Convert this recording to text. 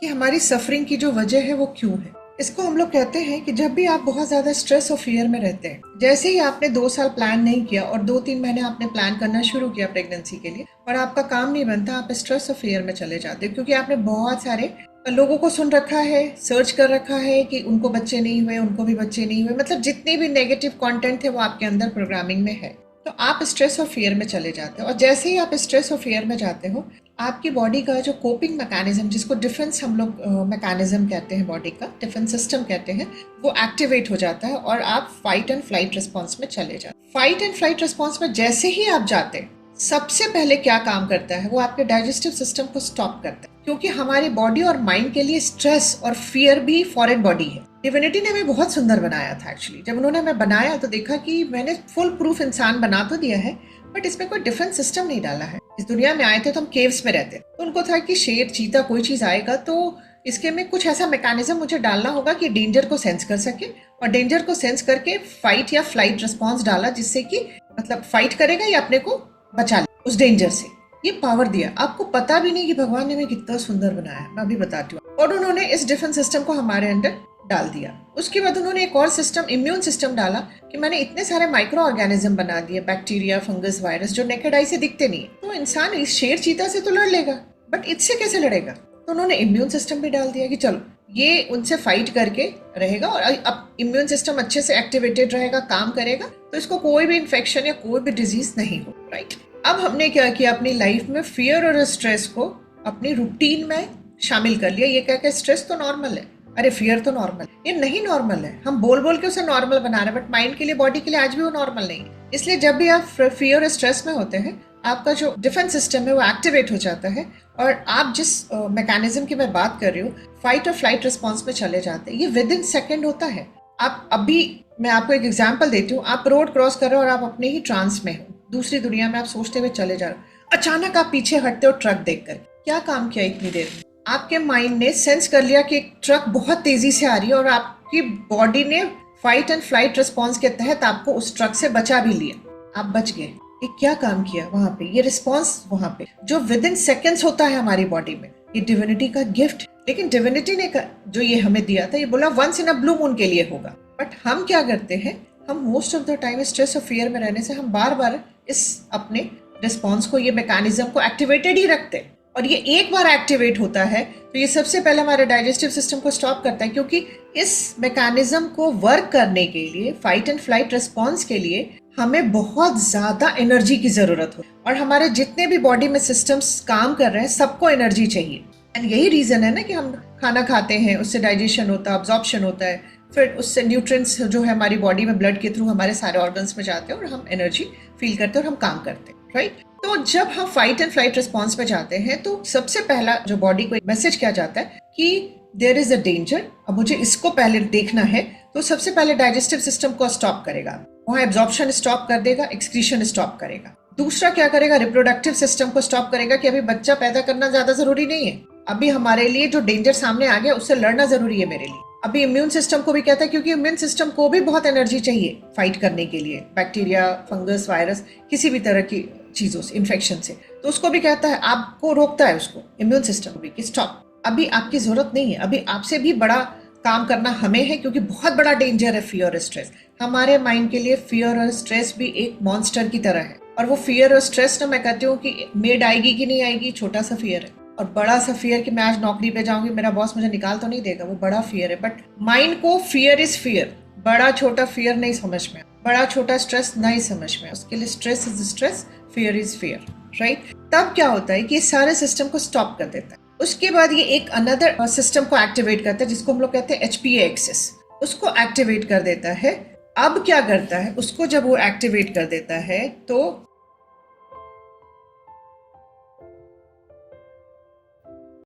कि हमारी सफरिंग की जो वजह है वो क्यों है। इसको हम लोग कहते हैं कि जब भी आप बहुत ज्यादा स्ट्रेस और फियर में रहते हैं, जैसे ही आपने 2 साल प्लान नहीं किया और 2-3 महीने आपने प्लान करना शुरू किया प्रेगनेंसी के लिए और आपका काम नहीं बनता, आप स्ट्रेस और फियर में चले जाते हो क्योंकि आपने बहुत सारे लोगों को सुन रखा है, सर्च कर रखा है कि उनको बच्चे नहीं हुए, उनको भी बच्चे नहीं हुए, मतलब जितने भी नेगेटिव कंटेंट थे वो आपके अंदर प्रोग्रामिंग में है। तो आप स्ट्रेस और फियर में चले जाते हो और जैसे ही आप स्ट्रेस और फियर में जाते हो, आपकी बॉडी का जो कोपिंग मैकेनिज्म, जिसको डिफेंस हम लोग मैकेनिज्म कहते हैं, बॉडी का डिफेंस सिस्टम कहते हैं, वो एक्टिवेट हो जाता है और आप फाइट एंड फ्लाइट रिस्पॉन्स में चले जाते हैं। फाइट एंड फ्लाइट रिस्पॉन्स में जैसे ही आप जाते हैं, सबसे पहले क्या काम करता है, वो आपके डाइजेस्टिव सिस्टम को स्टॉप करता है, क्योंकि हमारी बॉडी और माइंड के लिए स्ट्रेस और फियर भी फॉरेन बॉडी है। डिविनिटी ने हमें बहुत सुंदर बनाया था एक्चुअली। जब उन्होंने हमें बनाया तो देखा कि मैंने फुल प्रूफ इंसान बना तो दिया है, बट इसमें कोई डिफेंस सिस्टम नहीं डाला है। इस दुनिया में आए थे तो हम केव्स में रहते, तो उनको था कि शेर, चीता, कोई चीज आएगा तो इसके में कुछ ऐसा मैकेनिज्म मुझे डालना होगा कि डेंजर को सेंस कर सके, और डेंजर को सेंस करके फाइट या फ्लाइट रिस्पॉन्स डाला, जिससे कि मतलब फाइट करेगा या अपने को बचा ले उस डेंजर से। ये पावर दिया। आपको पता भी नहीं कि भगवान ने हमें कितना सुंदर बनाया, मैं अभी बताती हूँ। और उन्होंने इस डिफेंस सिस्टम को हमारे अंदर डाल दिया। उसके बाद उन्होंने एक और सिस्टम, इम्यून सिस्टम डाला कि मैंने इतने सारे माइक्रो ऑर्गेनिज्म बना दिए, बैक्टीरिया, फंगस, वायरस, जो नेकेड आई से दिखते नहीं है। तो इंसान इस शेर, चीता से तो लड़ लेगा, बट इससे कैसे लड़ेगा? तो उन्होंने इम्यून सिस्टम भी डाल दिया कि चलो ये उनसे फाइट करके रहेगा, और अब इम्यून सिस्टम अच्छे से एक्टिवेटेड रहेगा, काम करेगा, तो इसको कोई भी इन्फेक्शन या कोई भी डिजीज नहीं हो। राइट। अब हमने क्या किया, अपनी लाइफ में फियर और स्ट्रेस को अपनी रूटीन में शामिल कर लिया। ये कह के स्ट्रेस तो नॉर्मल है, अरे फियर तो नॉर्मल, ये नहीं नॉर्मल है। हम बोल बोल के उसे नॉर्मल बना रहे हैं, बट माइंड के लिए, बॉडी के लिए आज भी वो नॉर्मल नहीं है। इसलिए जब भी आप फियर और स्ट्रेस में होते हैं, आपका जो डिफेंस सिस्टम है वो एक्टिवेट हो जाता है, और आप जिस मैकेनिज्म की मैं बात कर रही हूँ, फाइट और फ्लाइट रिस्पॉन्स में चले जाते हैं। ये विद इन सेकेंड होता है। आप अभी, मैं आपको एक एग्जाम्पल देती हूँ, आप रोड क्रॉस कर रहे हो और आप अपने ही ट्रांस में हो, दूसरी दुनिया में आप सोचते हुए चले जा रहे हो, अचानक आप पीछे हटते हो ट्रक देखकर। क्या काम किया इतनी देर? आपके माइंड ने सेंस कर लिया कि एक ट्रक बहुत तेजी से आ रही है, और आपकी बॉडी ने फाइट एंड फ्लाइट रिस्पॉन्स के तहत आपको उस ट्रक से बचा भी लिया, आप बच गए। ये क्या काम किया वहां पे? ये रिस्पॉन्स वहां पे जो विद इन सेकेंड्स होता है हमारी बॉडी में, ये डिविनिटी का गिफ्ट। लेकिन डिविनिटी ने जो ये हमें दिया था, ये बोला once in a blue moon के लिए होगा। बट हम क्या करते हैं, हम most of the time stress और फियर में रहने से हम बार बार इस अपने रिस्पॉन्स को, ये मैकेनिज्म को एक्टिवेटेड ही रखते हैं, और ये एक बार एक्टिवेट होता है तो ये सबसे पहले हमारे डाइजेस्टिव सिस्टम को स्टॉप करता है, क्योंकि इस मैकेनिज्म को वर्क करने के लिए, फाइट एंड फ्लाइट रिस्पॉन्स के लिए, हमें बहुत ज्यादा एनर्जी की जरूरत हो, और हमारे जितने भी बॉडी में सिस्टम्स काम कर रहे हैं, सबको एनर्जी चाहिए। एंड यही रीजन है ना कि हम खाना खाते हैं, उससे डाइजेशन होता है, अब्जॉर्प्शन होता है, फिर उससे न्यूट्रिएंट्स जो है हमारी बॉडी में ब्लड के थ्रू हमारे सारे ऑर्गन्स में जाते हैं और हम एनर्जी फील करते हैं और हम काम करते हैं। राइट। तो जब हम फाइट एंड फ्लाइट रिस्पॉन्स में जाते हैं, तो सबसे पहला जो बॉडी को एक मैसेज किया जाता है कि देयर इज अ डेंजर, अब मुझे इसको पहले देखना है, तो सबसे पहले डाइजेस्टिव सिस्टम को स्टॉप करेगा, वहां एब्जॉर्प्शन स्टॉप कर देगा, एक्सक्रीशन स्टॉप करेगा। दूसरा क्या करेगा, रिप्रोडक्टिव सिस्टम को स्टॉप करेगा कि अभी बच्चा पैदा करना ज्यादा जरूरी नहीं है, अभी हमारे लिए जो डेंजर सामने आ गया उससे लड़ना जरूरी है मेरे लिए। अभी इम्यून सिस्टम को भी कहता है, क्योंकि इम्यून सिस्टम को भी बहुत एनर्जी चाहिए फाइट करने के लिए, बैक्टीरिया, फंगस, वायरस, किसी भी तरह की चीजों से, इन्फेक्शन से, तो उसको भी कहता है, आपको रोकता है उसको, इम्यून सिस्टम भी, कि स्टॉप, अभी आपकी जरूरत नहीं है, अभी आपसे भी बड़ा काम करना हमें है, क्योंकि बहुत बड़ा डेंजर है फियर और स्ट्रेस। हमारे माइंड के लिए फियर और स्ट्रेस भी एक मॉन्स्टर की तरह है, और वो फियर और स्ट्रेस ना, मैं कहती हूँ कि मेड आएगी कि नहीं आएगी, छोटा सा फियर है, और बड़ा सा फियर कि मैं आज नौकरी पे जाऊंगी, मेरा बॉस मुझे निकाल तो नहीं देगा, वो बड़ा फियर है। बट माइंड को फियर इज फियर, बड़ा छोटा फियर नहीं समझ में, बड़ा छोटा स्ट्रेस नहीं समझ में, उसके लिए stress is stress, fear is fear. Right. तब क्या होता है कि ये सारे सिस्टम को स्टॉप कर देता है। उसके बाद ये एक अनदर सिस्टम को एक्टिवेट करता है, जिसको हम लोग कहते हैं HPA एक्सेस, उसको एक्टिवेट कर देता है। अब क्या करता है, उसको जब वो एक्टिवेट कर देता है, तो